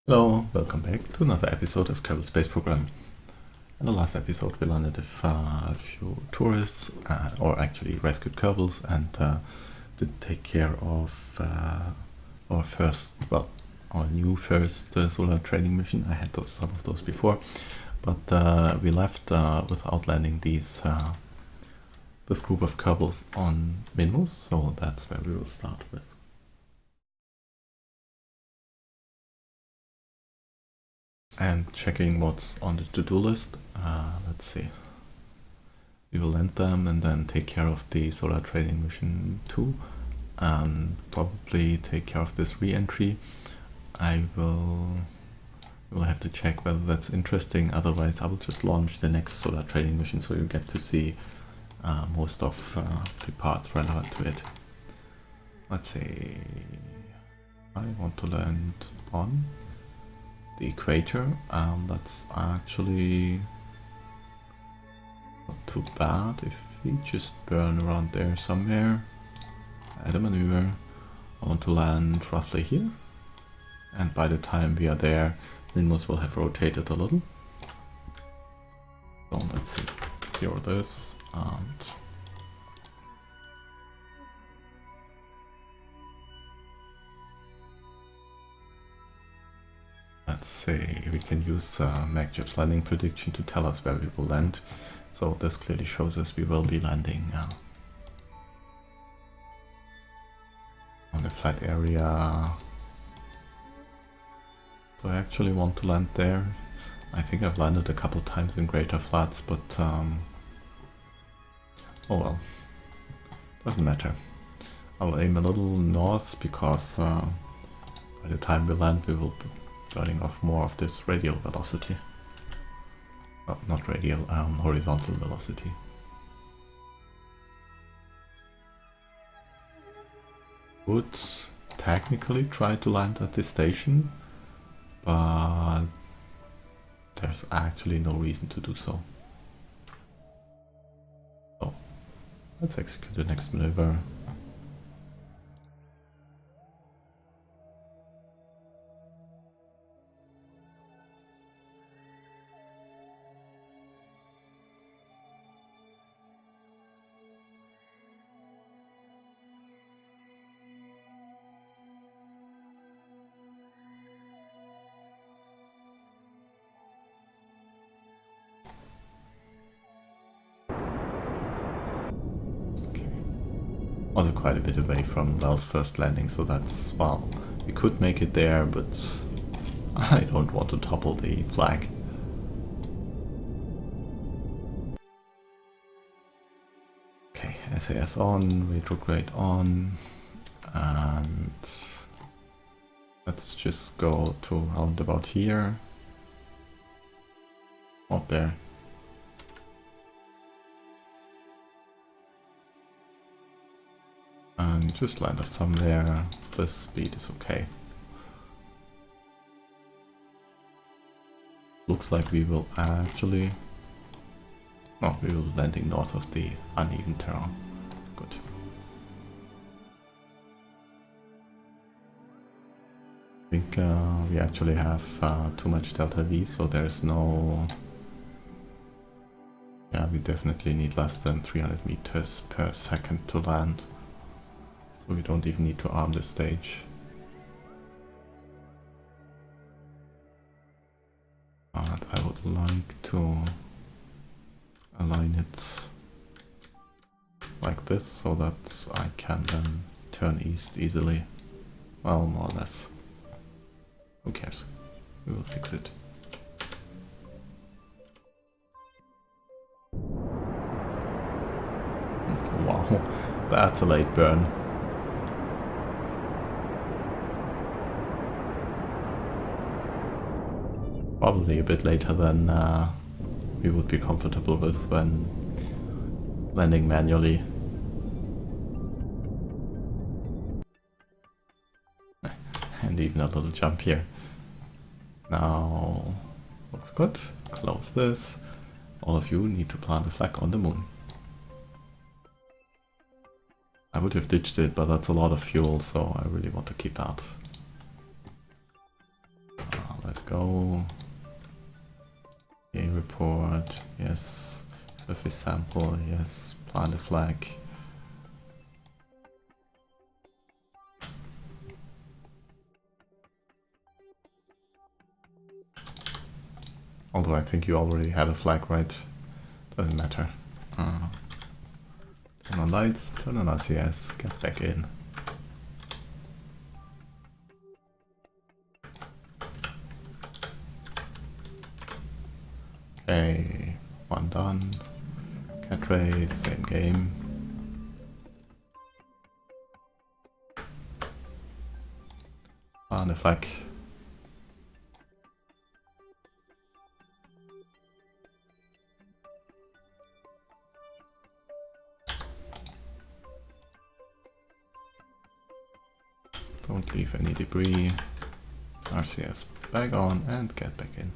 Hello, welcome back to another episode of Kerbal Space Program. In the last episode we landed with a few tourists, or actually rescued kerbals, and did take care of our new first solar training mission. I had some of those before, but we left without landing this group of kerbals on Minmus, so that's where we will start with. And checking what's on the to-do list. Let's see. We will land them and then take care of the solar training mission 2 and probably take care of this re-entry. We'll have to check whether that's interesting, otherwise I will just launch the next solar training mission so you get to see most of the parts relevant to it. Let's see. I want to land on the equator. That's actually not too bad if we just burn around there somewhere. Add a maneuver. I want to land roughly here, and by the time we are there, Minmus will have rotated a little. So let's see, zero this, and let's say we can use MagJab's landing prediction to tell us where we will land. So this clearly shows us we will be landing on the flat area. Do I actually want to land there? I think I've landed a couple times in greater flats, but oh well, doesn't matter. I will aim a little north because by the time we land we will be burning off more of this radial velocity. Well, not radial, horizontal velocity. Would technically try to land at this station, but there's actually no reason to do so. So let's execute the next maneuver. Also quite a bit away from Lel's first landing, so that's, well, we could make it there, but I don't want to topple the flag. Okay, SAS on, retrograde on, and let's just go to around about here. Up there. And just land us somewhere. This speed is okay. Looks like we will actually... No, we will be landing north of the uneven terrain. Good. I think we actually have too much delta V, so there's no... Yeah, we definitely need less than 300 meters per second to land. So we don't even need to arm this stage. But I would like to align it like this so that I can then turn east easily. Well, more or less. Who cares? We will fix it. Wow, that's a late burn. Probably a bit later than we would be comfortable with when landing manually. And even a little jump here. Now, looks good. Close this. All of you need to plant a flag on the moon. I would have ditched it, but that's a lot of fuel, so I really want to keep that. go. A report, yes. Surface sample, yes. Plant a flag. Although I think you already had a flag, right? Doesn't matter. Turn on lights, turn on RCS, get back in. Okay, one done. Cat race, same game. And a flag. Don't leave any debris. RCS back on and get back in.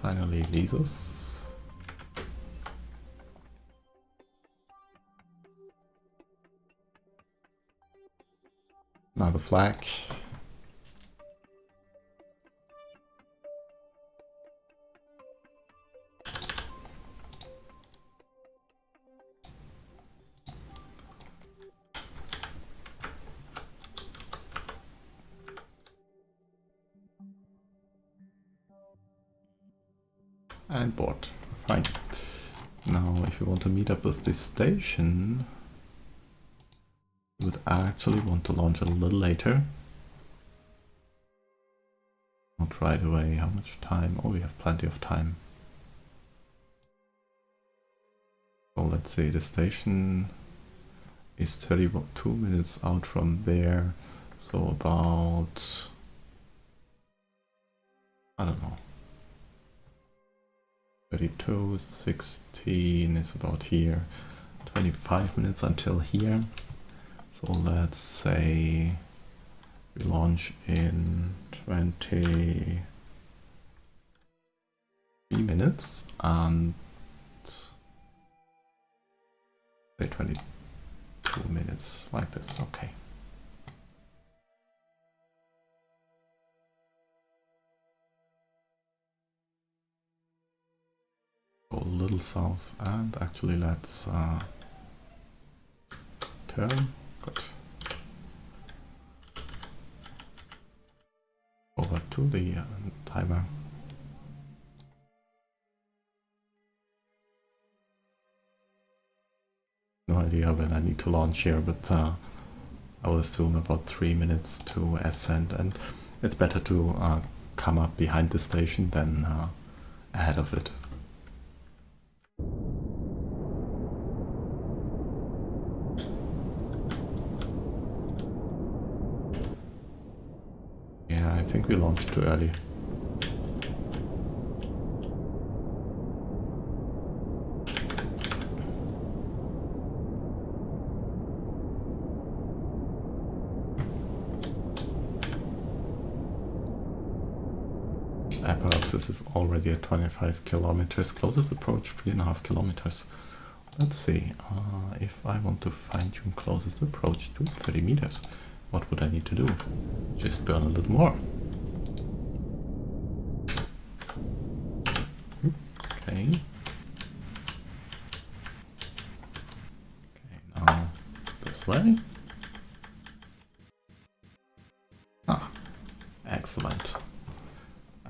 Finally, Lisos. Now the flag. And board. Fine. Now, if you want to meet up with this station, you would actually want to launch a little later. Not right away. How much time? Oh, we have plenty of time. So let's say the station is 32 minutes out from there. So about, I don't know, 32, 16 is about here. 25 minutes until here. So let's say we launch in 23 minutes and say 22 minutes, like this, okay. Go a little south and actually let's turn. Good. Over to the timer. No idea when I need to launch here, but I will assume about 3 minutes to ascend, and it's better to come up behind the station than ahead of it. Yeah, I think we launched too early. Perhaps this is already at 25 kilometers. Closest approach 3.5 kilometers. Let's see, if I want to fine-tune closest approach to 30 meters, what would I need to do? Just burn a little more. Okay. Okay, now this way. Ah, excellent.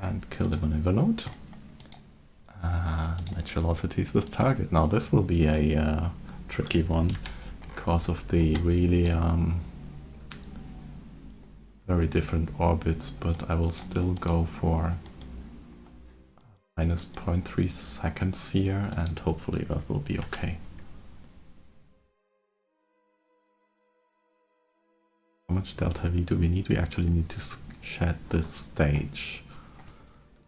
And kill the maneuver node. Match velocities with target. Now this will be a tricky one because of the really very different orbits, but I will still go for minus 0.3 seconds here, and hopefully that will be okay. How much delta V do we need? We actually need to shed this stage,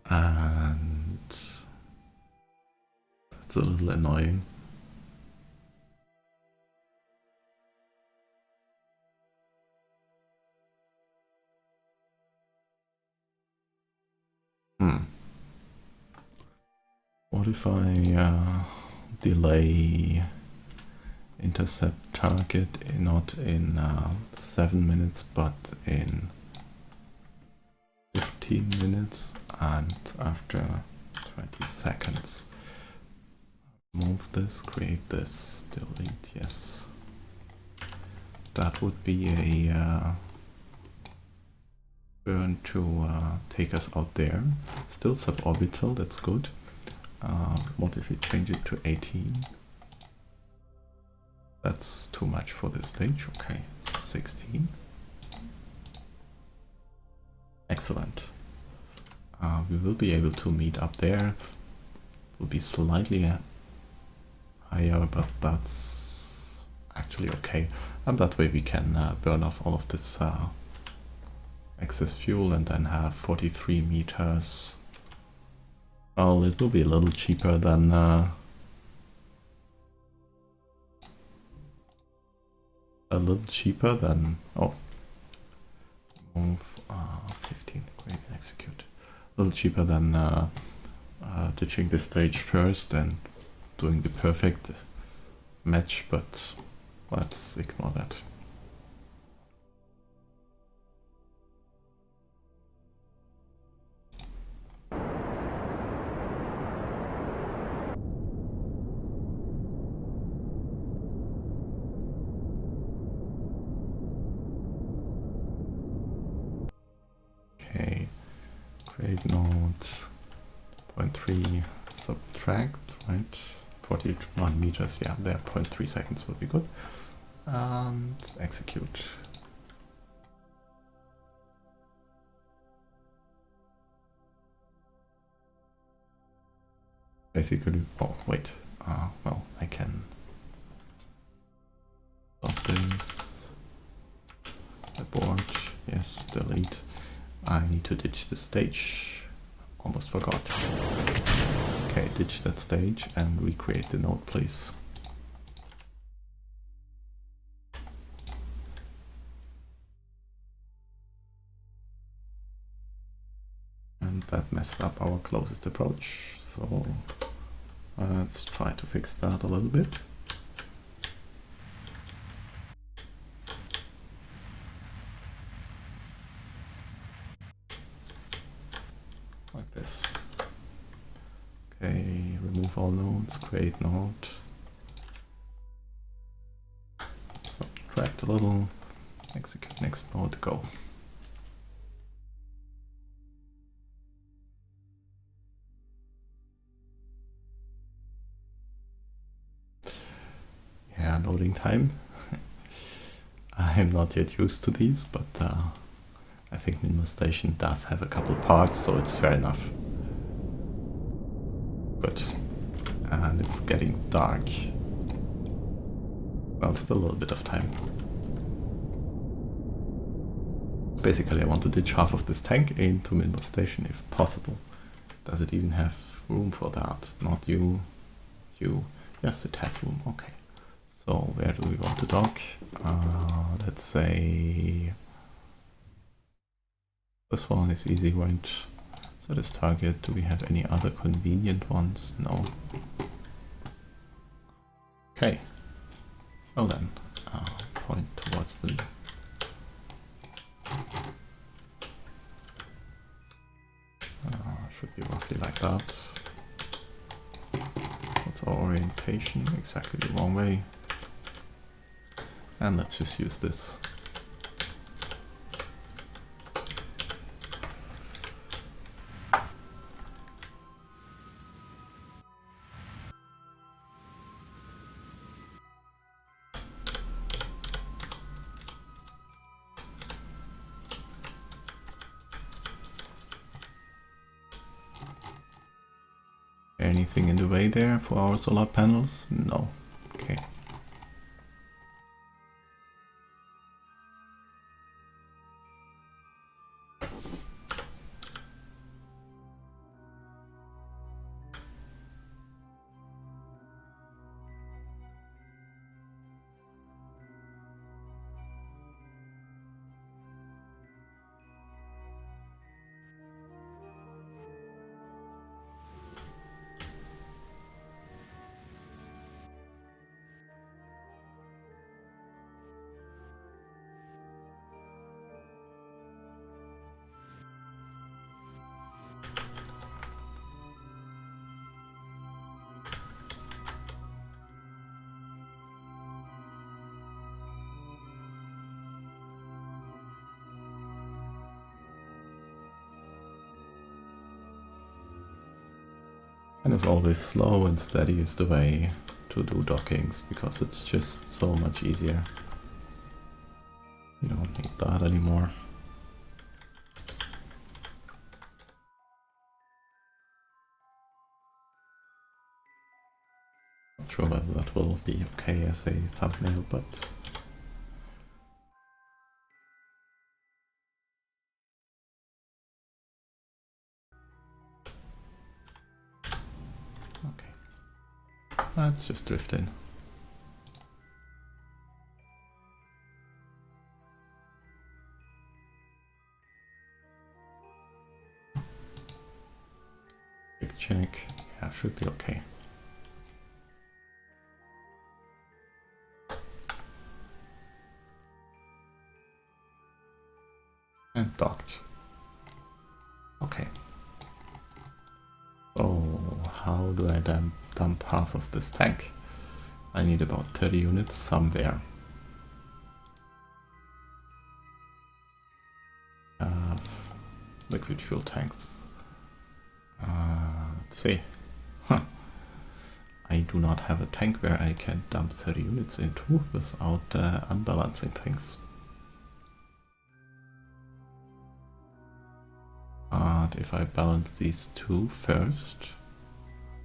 and that's a little annoying. What if I delay intercept target not in 7 minutes but in 15 minutes and after 20 seconds. Move this, create this, delete, yes. That would be a burn to take us out there. Still suborbital, that's good. What if we change it to 18? That's too much for this stage. Okay, 16. Excellent. We will be able to meet up there. Will be slightly higher, but that's actually okay. And that way we can burn off all of this excess fuel and then have 43 meters. Well, it will be a little cheaper than oh, move 15, create and execute. A little cheaper than ditching this stage first and doing the perfect match, but let's ignore that. Okay, create node 0.3 subtract, right? 41 meters, yeah, there 0.3 seconds will be good. And execute. Basically, oh wait, well, I can stop this, abort, yes, delete. I need to ditch the stage, almost forgot. Okay, ditch that stage and recreate the node, please. And that messed up our closest approach, so let's try to fix that a little bit. Like this. Okay, remove all nodes, create node. Subtract a little, execute next node, go. Yeah, loading time. I'm not yet used to these, but I think Minmus Station does have a couple parts, so it's fair enough. Good. And it's getting dark. Well, still a little bit of time. Basically, I want to ditch half of this tank into Minmus Station if possible. Does it even have room for that? Not you. You. Yes, it has room. Okay. So where do we want to dock? Let's say this one is easy, right? So this target, do we have any other convenient ones? No. Okay. Well then, point towards the should be roughly like that. That's our orientation, exactly the wrong way. And let's just use this. Anything in the way there for our solar panels? No. Okay. And as always, slow and steady is the way to do dockings, because it's just so much easier. You don't need that anymore. Not sure whether that will be okay as a thumbnail, but okay. Let's just drift in. Quick check. Yeah, should be okay. And docked. Okay. So how do I then dump half of this tank? I need about 30 units somewhere. Liquid fuel tanks. Let's see. Huh. I do not have a tank where I can dump 30 units into without unbalancing things. But if I balance these two first,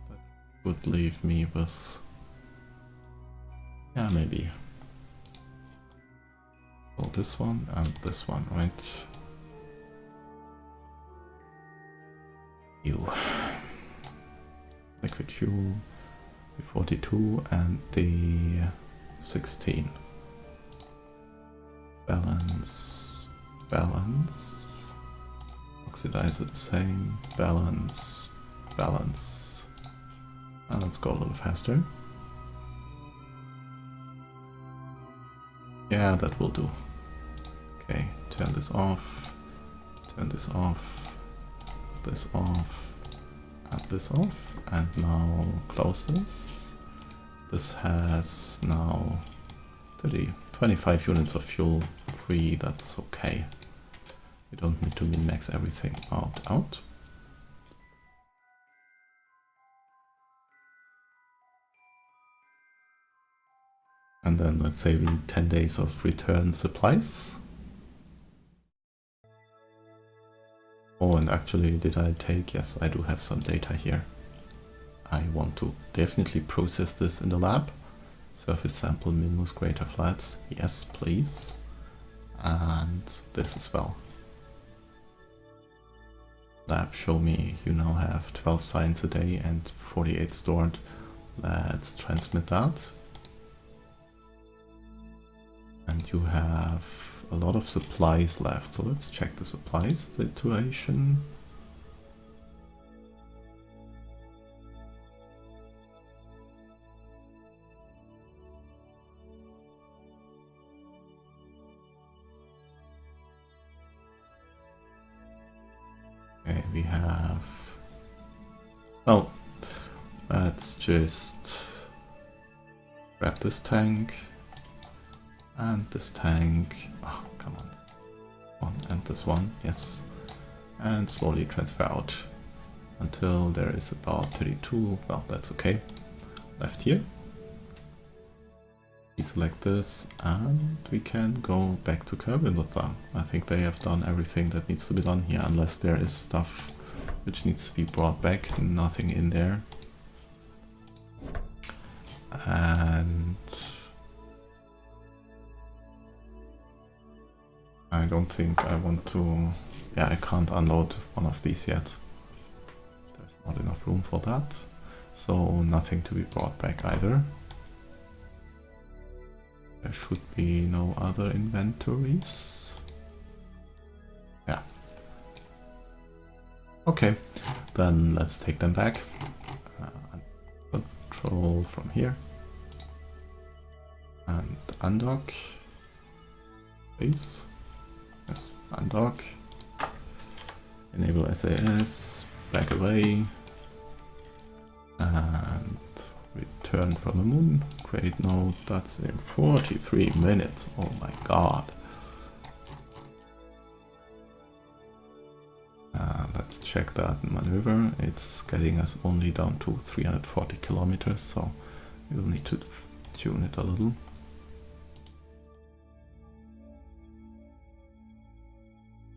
that would leave me with, yeah, maybe. So this one and this one, right? You. Liquid fuel, the 42 and the 16. Balance, balance. Oxidizer the same, balance, balance. And let's go a little faster. Yeah, that will do. Okay, turn this off, turn this off, this off, and this off, and now close this. This has now 25 units of fuel free, that's okay. We don't need to min-max everything out. And then let's say we need 10 days of return supplies. Oh, and actually, did I take? Yes, I do have some data here. I want to definitely process this in the lab. Surface sample Minmus crater flats. Yes, please. And this as well. Lab, show me you now have 12 science a day and 48 stored. Let's transmit that. And you have a lot of supplies left, so let's check the supplies situation. Okay, we have... Well, let's just grab this tank and this tank. Oh, come on. One and this one, yes. And slowly transfer out until there is about 32. Well, that's okay. Left here. Select this and we can go back to Kerbin with them. I think they have done everything that needs to be done here, unless there is stuff which needs to be brought back. Nothing in there. And I don't think I want to... Yeah, I can't unload one of these yet. There's not enough room for that. So nothing to be brought back either. There should be no other inventories. Yeah. Okay, then let's take them back. Control from here. And undock. Please. Yes, undock. Enable SAS. Back away. And return from the moon. Create node. That's in 43 minutes. Oh my god. Let's check that maneuver. It's getting us only down to 340 kilometers, so we will need to tune it a little.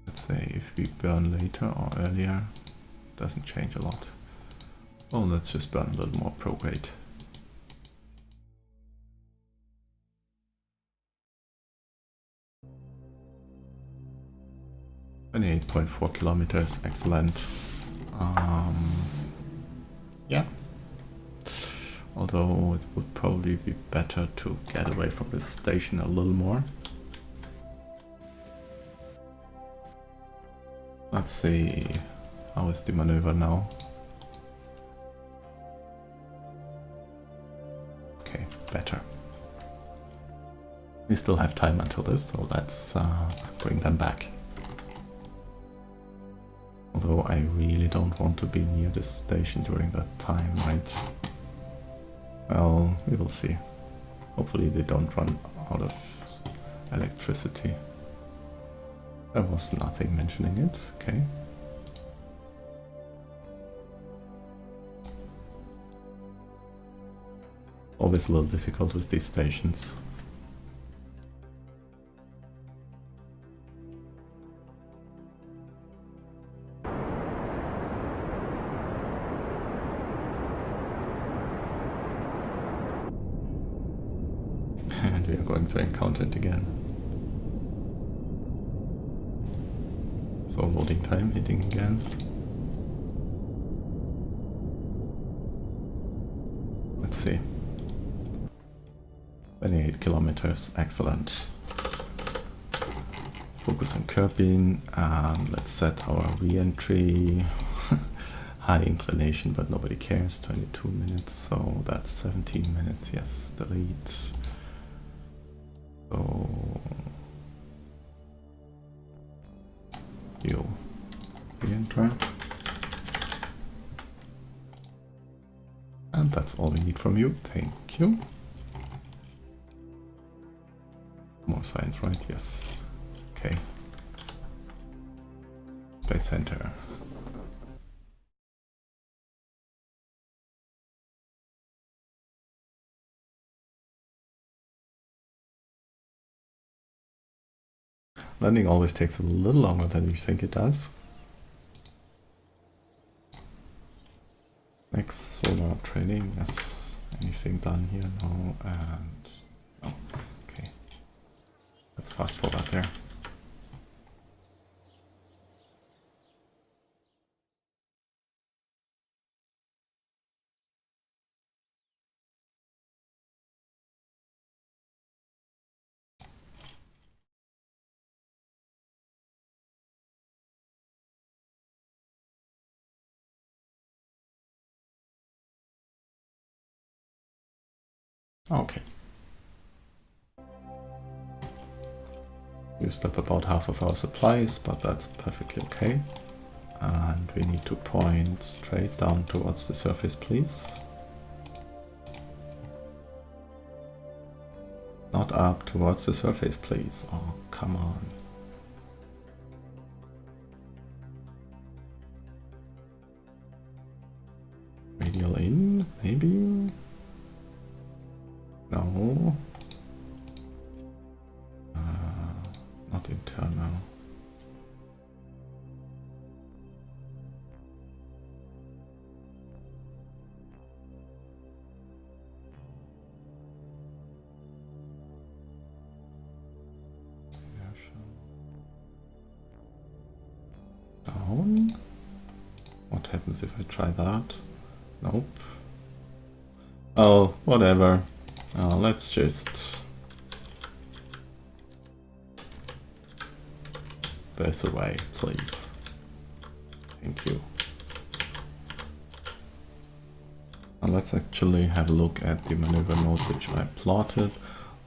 Let's say if we burn later or earlier, doesn't change a lot. Oh, let's just burn a little more prograde. And 8.4 kilometers, excellent. Yeah. Although it would probably be better to get away from this station a little more. Let's see, how is the maneuver now? Okay, better. We still have time until this, so let's bring them back. Although I really don't want to be near this station during that time, right? Well, we will see. Hopefully they don't run out of electricity. There was nothing mentioning it, okay. Always a little difficult with these stations. And we are going to encounter it again. So loading time hitting again. Let's see. 28 kilometers, excellent. Focus on Kerbin and let's set our re-entry. High inclination, but nobody cares. 22 minutes, so that's 17 minutes. Yes, delete. So you re-enter. And that's all we need from you. Thank you. More science, right? Yes. Okay. Space Center. Landing always takes a little longer than you think it does. Next, solar training. Yes. Anything done here? No. And no. Okay. Let's fast forward there. Okay. Used up about half of our supplies, but that's perfectly okay. And we need to point straight down towards the surface, please. Not up, towards the surface, please. Oh, come on. Radial in, maybe? No. Not internal. Down. What happens if I try that? Nope. Oh, whatever. Let's just... This away, please. Thank you. Now let's actually have a look at the maneuver node which I plotted.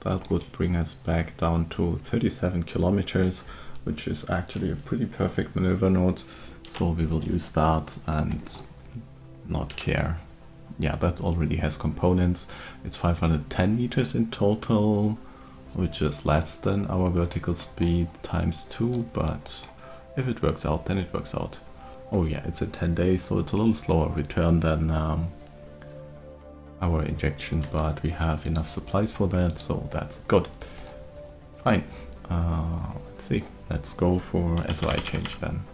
That would bring us back down to 37 kilometers, which is actually a pretty perfect maneuver node. So we will use that and not care. Yeah, that already has components. It's 510 meters in total, which is less than our vertical speed times 2, but if it works out, then it works out. Oh yeah, it's in 10 days, so it's a little slower return than our injection, but we have enough supplies for that, so that's good. Fine. Let's see. Let's go for SOI change then.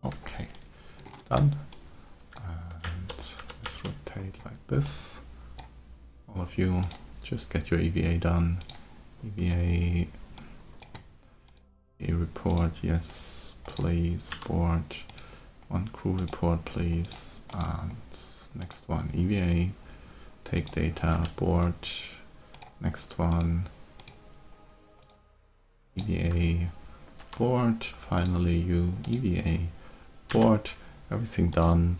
Okay, done. And let's rotate like this. All of you, just get your EVA done. EVA report, yes, please. Board, one crew report, please. And next one, EVA, take data, board. Next one, EVA, board. Finally, you, EVA, board. Everything done.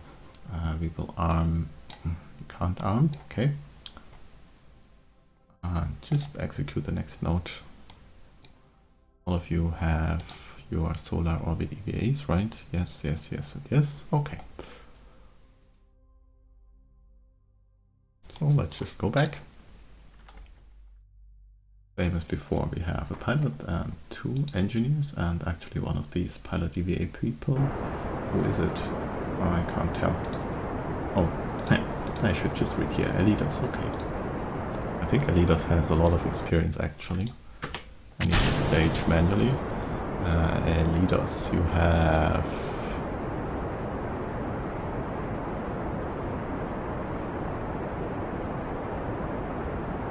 We will arm. You can't arm, okay. And just execute the next node. All of you have your solar orbit EVAs, right? Yes, yes, yes, and yes. Okay. So let's just go back. Same as before, we have a pilot and 2 engineers, and actually one of these pilot EVA people. Who is it? Oh, I can't tell. Oh, I should just read here. Elidas, okay. I think Elidas has a lot of experience actually. I need to stage manually. Elidas, you have...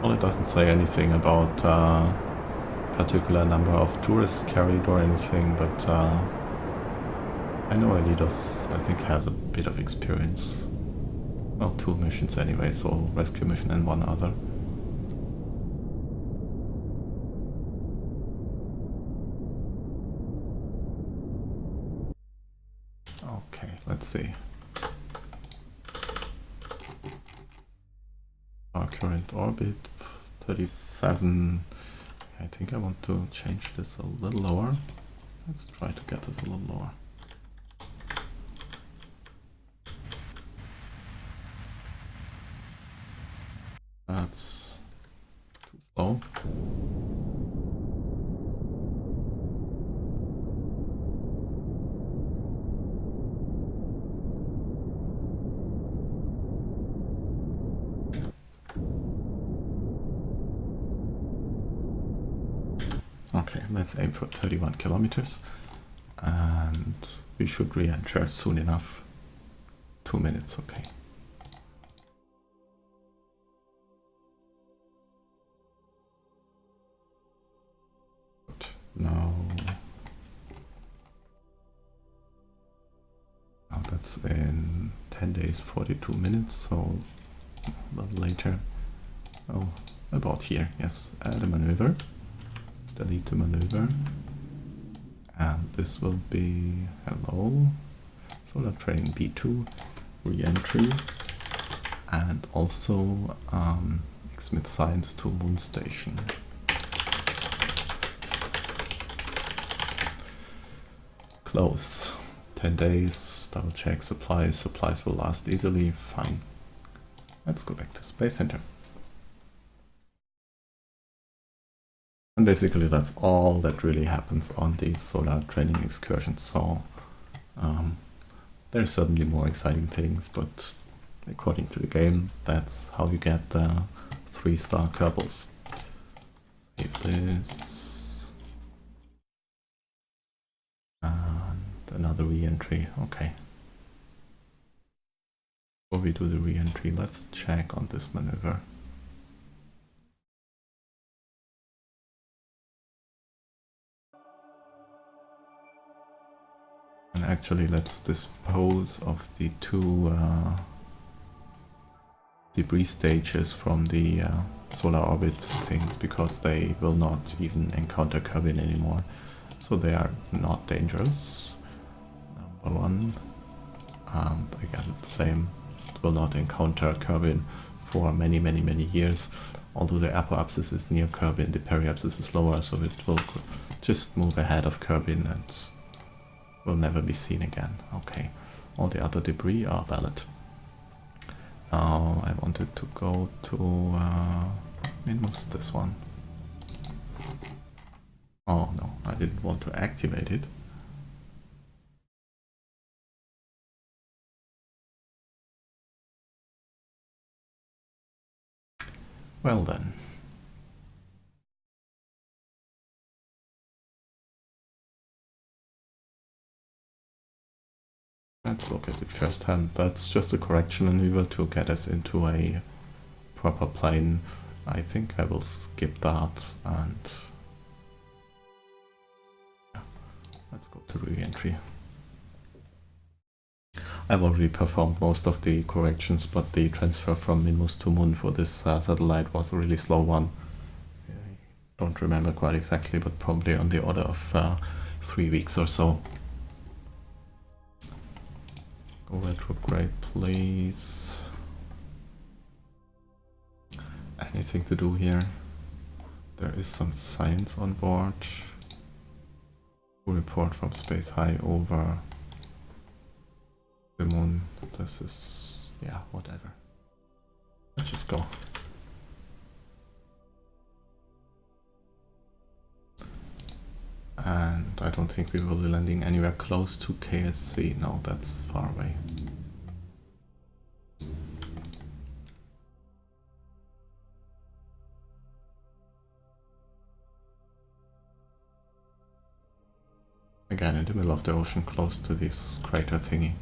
Well, it doesn't say anything about particular number of tourists carried or anything, but I know Elidas, I think, has a bit of experience. Well, 2 missions anyway, so rescue mission and 1 other. Okay, let's see. Our current orbit, 37. I think I want to change this a little lower. Let's try to get this a little lower. That's too slow. Okay, let's aim for 31 kilometers. And we should re-enter soon enough. 2 minutes, okay. Good. Now that's in 10 days, 42 minutes, so a little later. Oh, about here, yes. Add a maneuver. Delete the maneuver. And this will be hello. Solar training B2, re-entry, and also XMIT science to moon station. Close. 10 days, double check supplies. Supplies will last easily. Fine. Let's go back to Space Center. And basically that's all that really happens on these solar training excursions. So there's certainly more exciting things, but according to the game, that's how you get 3-star kerbals. Save this. And another re-entry, okay. Before we do the re-entry, let's check on this maneuver. And actually, let's dispose of the 2 debris stages from the solar orbit things, because they will not even encounter Kerbin anymore. So they are not dangerous. Number 1. and again, same, it will not encounter Kerbin for many years. Although the apoapsis is near Kerbin, the periapsis is lower, so it will just move ahead of Kerbin and will never be seen again. Okay, all the other debris are valid. Now I wanted to go to Minmus, this one. Oh no, I didn't want to activate it. Well then. Let's look at it firsthand. That's just a correction maneuver to get us into a proper plane. I think I will skip that and yeah, let's go to reentry. I've already performed most of the corrections, but the transfer from Minmus to Mun for this satellite was a really slow one. I don't remember quite exactly, but probably on the order of 3 weeks or so. Go retrograde, please. Anything to do here? There is some science on board. Report from space high over the moon. This is, yeah, whatever. Let's just go. And I don't think we will be landing anywhere close to KSC. No, that's far away. Again, in the middle of the ocean, close to this crater thingy.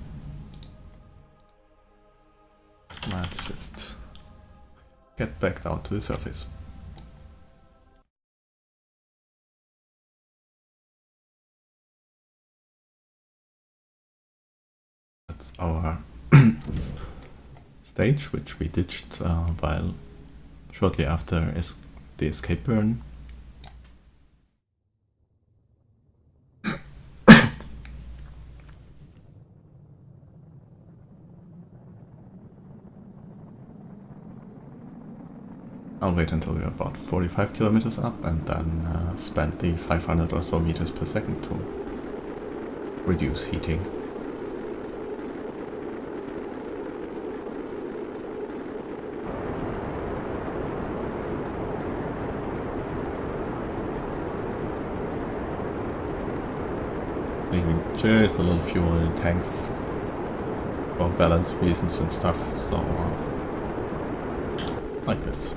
Let's just get back down to the surface. That's our stage, which we ditched while shortly after the escape burn. I'll wait until we're about 45 kilometers up and then spend the 500 or so meters per second to reduce heating. Leaving just a little fuel in the tanks for balance reasons and stuff, so like this.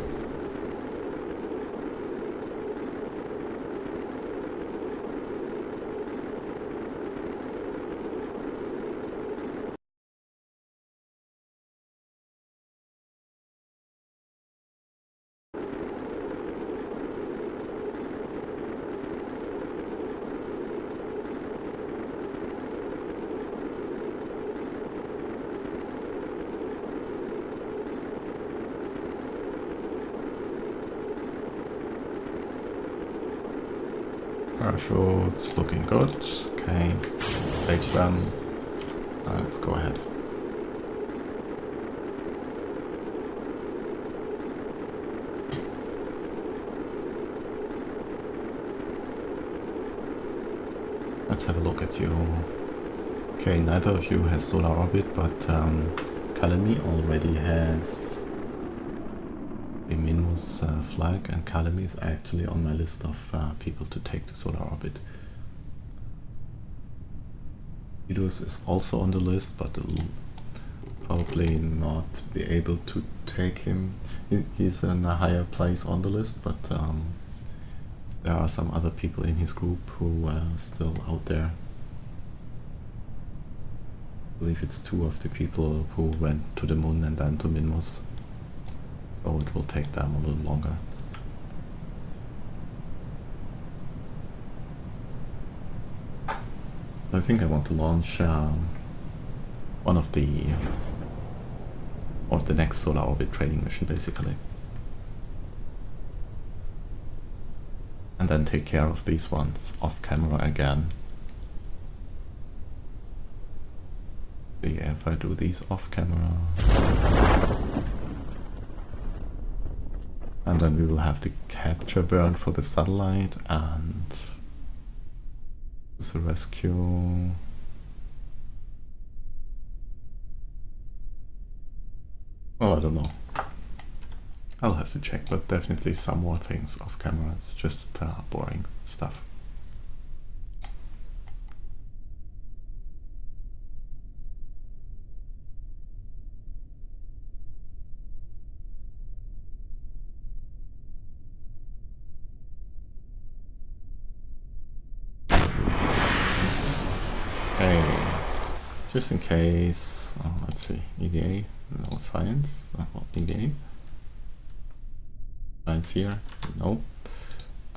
Parachutes looking good. Okay, stage them. Let's go ahead. Let's have a look at you. Okay, neither of you has solar orbit, but Kalemi already has the Minmus flag, and Kalemi is actually on my list of people to take to solar orbit. Idus is also on the list, but will probably not be able to take him. He's in a higher place on the list, but there are some other people in his group who are still out there. I believe it's 2 of the people who went to the moon and then to Minmus. So it will take them a little longer. I think I want to launch one of the next solar orbit training mission, basically. And then take care of these ones off camera again. The if I do these off camera. And then we will have the capture burn for the satellite, and this is a rescue. Well, I don't know. I'll have to check, but definitely some more things off camera. It's just boring stuff. Okay, just in case, let's see, EVA, no science, well, EVA. Science here, no.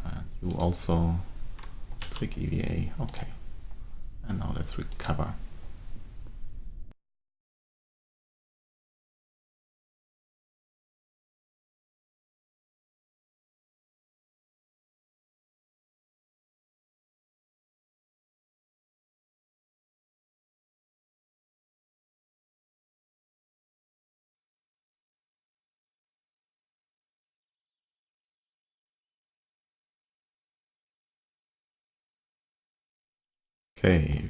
And you also click EVA, okay. And now let's recover. Okay,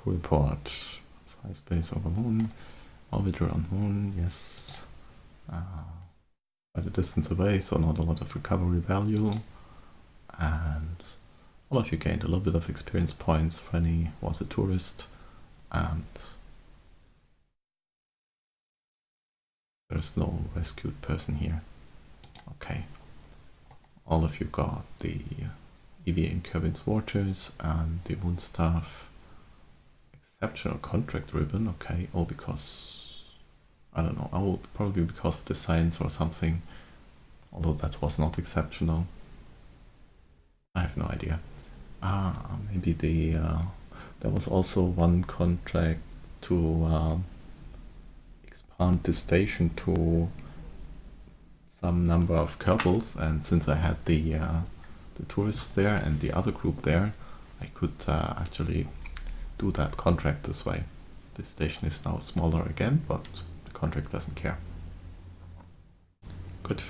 report. Size space over moon. Orbiter on moon, yes. Quite a distance away, so not a lot of recovery value. And all of you gained a little bit of experience points. Franny was a tourist, and there's no rescued person here. Okay. All of you got the EVA in Kerbin's Waters and the Moon Staff exceptional contract ribbon. Okay, oh, because I don't know, oh, probably because of the science or something, although that was not exceptional. I have no idea. Maybe there was also one contract to expand the station to some number of kerbals, and since I had the tourists there and the other group there, I could actually do that contract this way. This station is now smaller again, but the contract doesn't care. Good.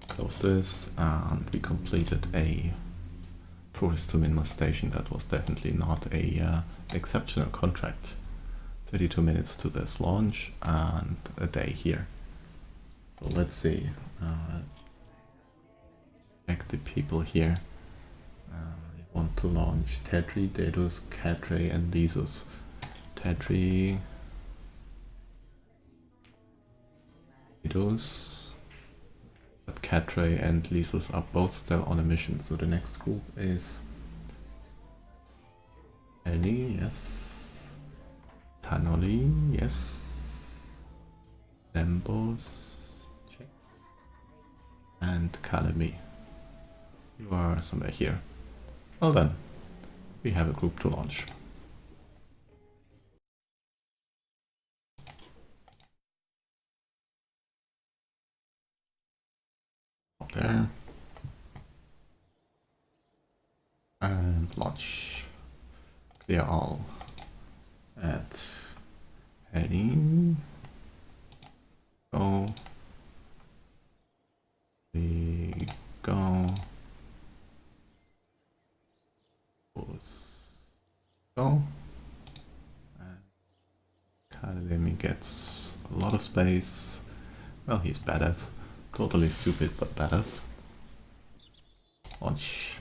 Close this, and we completed a tourist to Minmus station. That was definitely not a exceptional contract. 32 minutes to this launch and a day here. So let's see. Check the people here. We want to launch Tedri, Dedus, Cadre, and Lisus. Tedri, Dedus, but Cadre and Lisus are both still on a mission. So the next group is Ellie, yes. Tanoli, yes. Lembos, check. And Kalemi. You are somewhere here. Well then, we have a group to launch. Up there. And launch. Clear all. At heading. Go. We go. Go. Kalemi gets a lot of space. Well, he's badass. Totally stupid, but badass. Launch.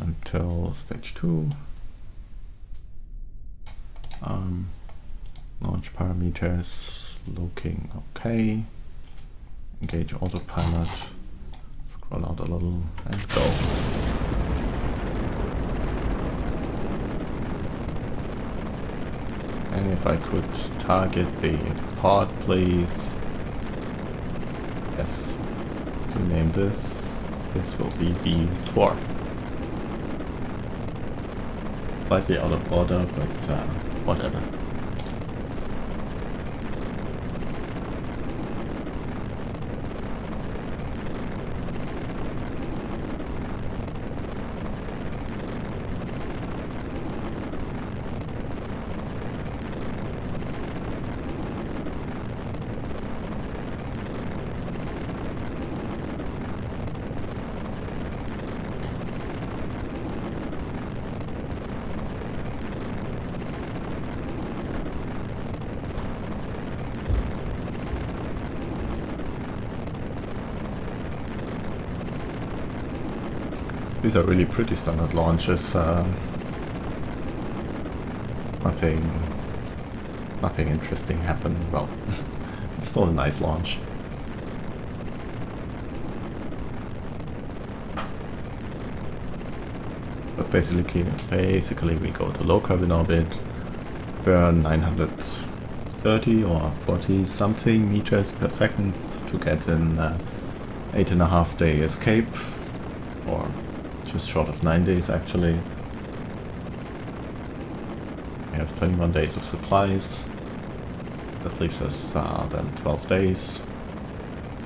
Until stage 2. Launch parameters looking okay. Engage autopilot. Scroll out a little and go. And if I could target the pod, please. Yes. Rename this. This will be B4. Slightly out of order, but whatever. These are really pretty standard launches. Nothing interesting happened. Well, it's still a nice launch. But basically we go to low Kerbin orbit, burn 930 or 40 something meters per second to get an 8.5 day escape, or just short of 9 days actually. We have 21 days of supplies. That leaves us then 12 days.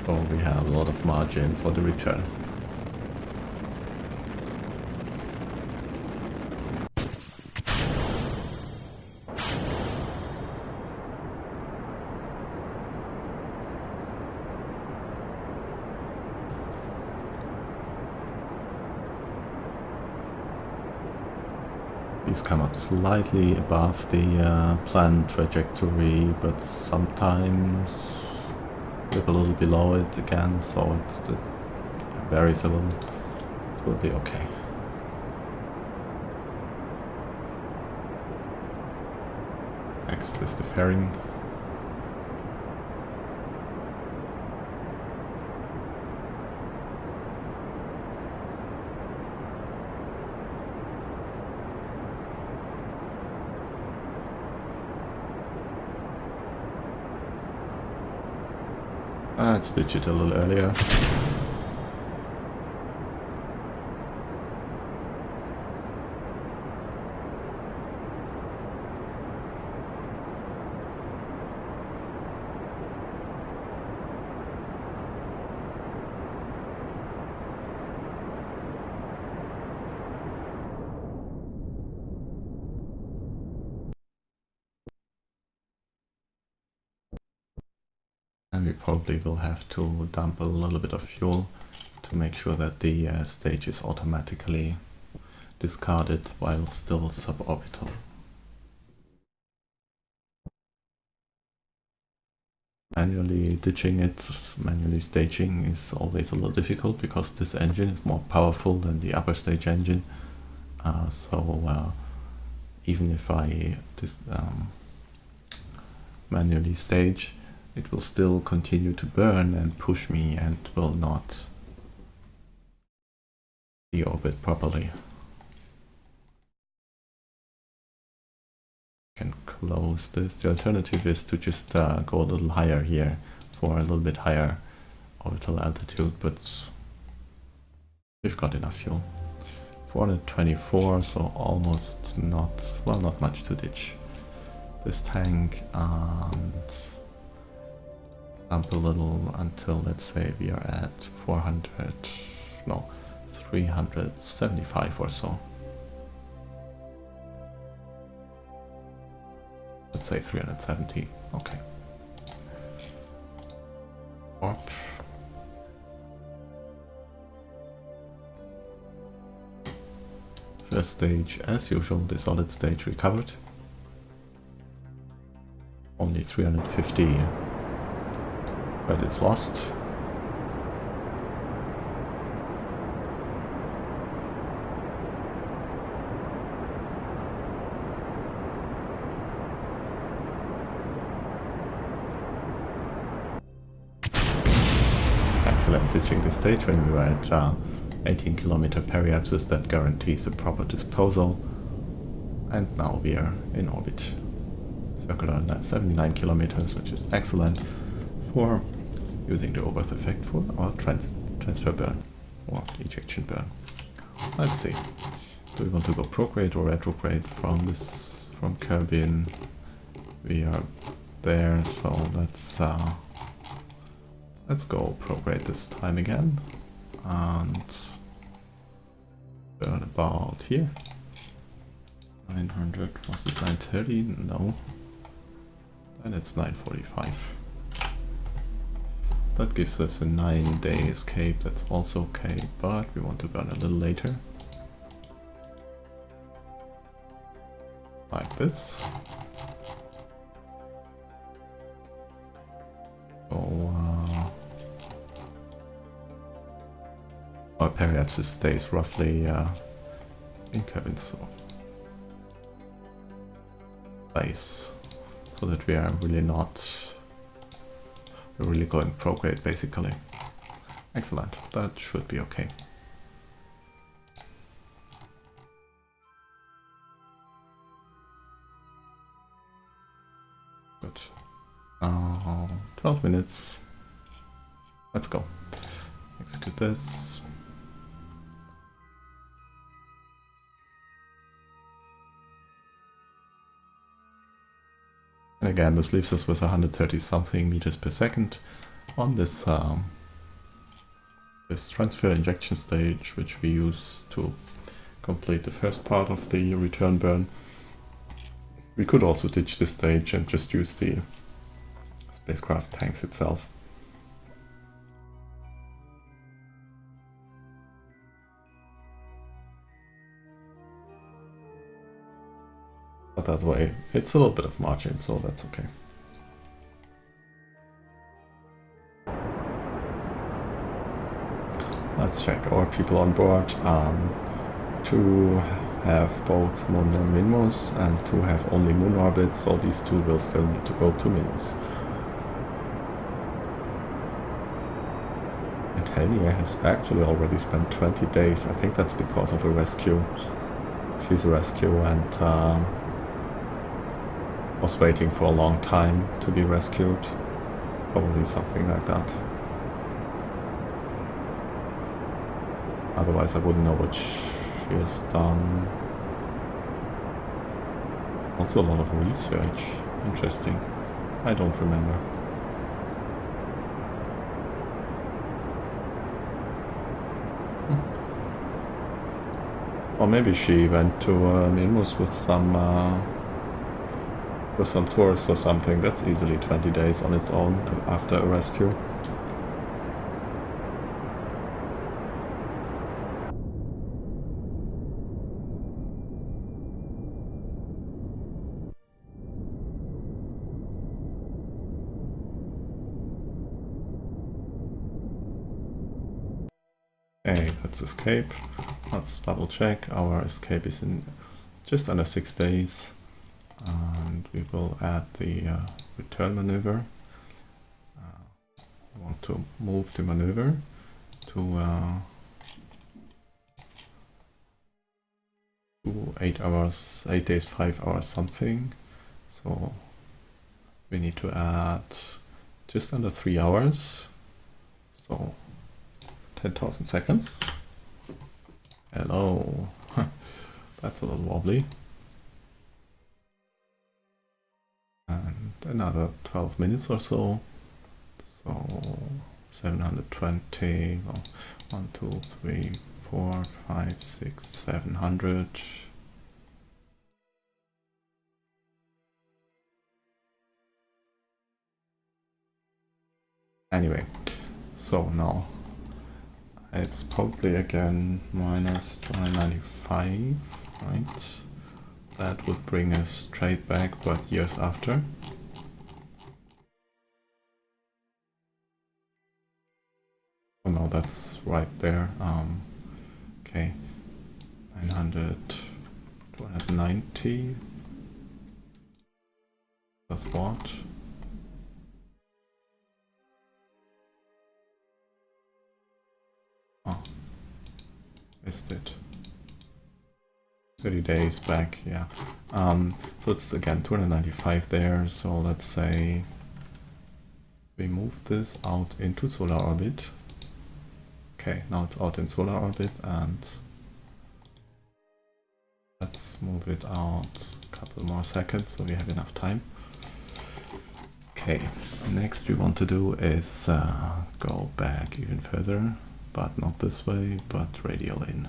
So we have a lot of margin for the return. These come up slightly above the planned trajectory, but sometimes dip a little below it again, so it varies a little. It will be okay. Next is the fairing. Let's ditch it a little earlier. And we probably will have to dump a little bit of fuel to make sure that the stage is automatically discarded while still suborbital. Manually ditching it, manually staging is always a little difficult because this engine is more powerful than the upper stage engine. So even if I manually stage, it will still continue to burn and push me and will not deorbit properly. Can close this. The alternative is to just go a little higher here for a little bit higher orbital altitude, but we've got enough fuel. 424, so almost not much to ditch. This tank and dump a little until, let's say, we are at 375 or so. Let's say 370, okay. Warp. First stage, as usual, the solid stage recovered. Only 350 credits lost. Excellent, ditching the stage when we were at 18 kilometer periapsis. That guarantees a proper disposal. And now we are in orbit. circular 79 kilometers, which is excellent for using the Oberth effect for our transfer burn or ejection burn. Let's see. Do we want to go prograde or retrograde from Kerbin? We are there, so let's go prograde this time again and burn about here. 900, was it 930? No. Then it's 945. That gives us a 9-day escape, that's also okay, but we want to burn a little later. Like this. So, or perhaps it stays roughly in Kerbin's place, so that we are really we're really going prograde basically. Excellent, that should be okay. Good. 12 minutes. Let's go. Execute this. And again, this leaves us with 130 something meters per second on this this transfer injection stage, which we use to complete the first part of the return burn. We could also ditch this stage and just use the spacecraft tanks itself. But that way, it's a little bit of margin, so that's okay. Let's check our people on board. To have both Kerbin-Mun-Minmus and to have only moon orbit, so these two will still need to go to Minmus. And Helnia has actually already spent 20 days. I think that's because of a rescue. She's a rescue and was waiting for a long time to be rescued. Probably something like that. Otherwise I wouldn't know what she has done. Also a lot of research. Interesting. I don't remember. Or maybe she went to Minmus with some tourists or something. That's easily 20 days on its own after a rescue. Okay, let's escape. Let's double check. Our escape is in just under 6 days. And we will add the return maneuver. We want to move the maneuver to 8 hours, 8 days, 5 hours something. So we need to add just under 3 hours. So 10,000 seconds. Hello. That's a little wobbly. And another 12 minutes or so. So 720. Well, 1, 2, 3, 4, 5, 6, 700. Anyway, so now it's probably again minus 295, right? That would bring us straight back, but years after. Oh no, that's right there. Okay, 900, 290. Plus what? Oh, missed it. 30 days back, yeah. So it's again 295 there, so let's say we move this out into solar orbit. Okay, now it's out in solar orbit, and let's move it out a couple more seconds so we have enough time. Okay, next we want to do is go back even further, but not this way, but radial in.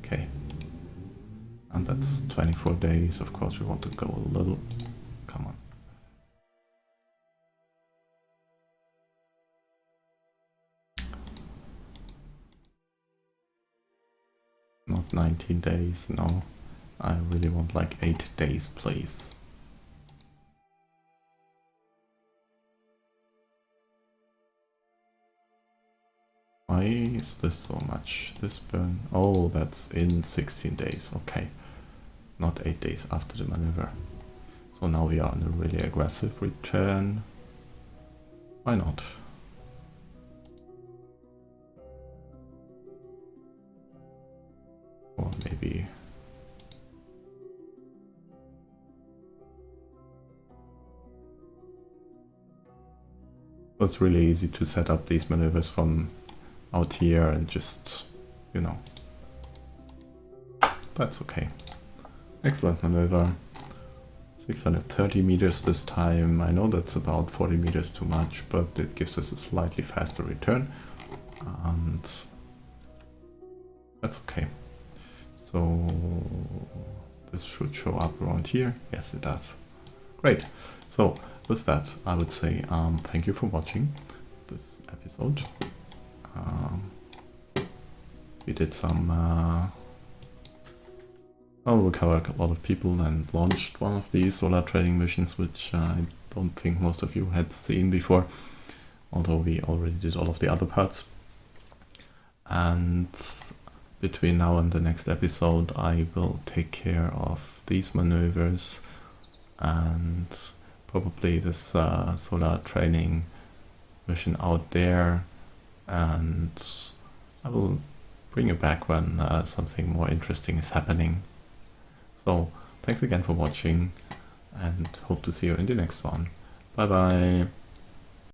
Okay, and that's 24 days. Of course we want to go a little, come on. Not 19 days, no. I really want like 8 days, please. Why is this so much? This burn? Oh, that's in 16 days, okay. Not 8 days after the maneuver. So now we are on a really aggressive return. Why not? Or maybe... It's really easy to set up these maneuvers from out here and just, you know, that's okay. Excellent maneuver. 630 meters this time. I know that's about 40 meters too much, but it gives us a slightly faster return, and that's okay. So this should show up around here. Yes, it does. Great. So with that, I would say thank you for watching this episode. We did some we covered a lot of people and launched one of these solar trading missions, which I don't think most of you had seen before, although we already did all of the other parts. And between now and the next episode, I will take care of these maneuvers and probably this solar training mission out there, and I will bring you back when something more interesting is happening. So thanks again for watching, and hope to see you in the next one. Bye bye.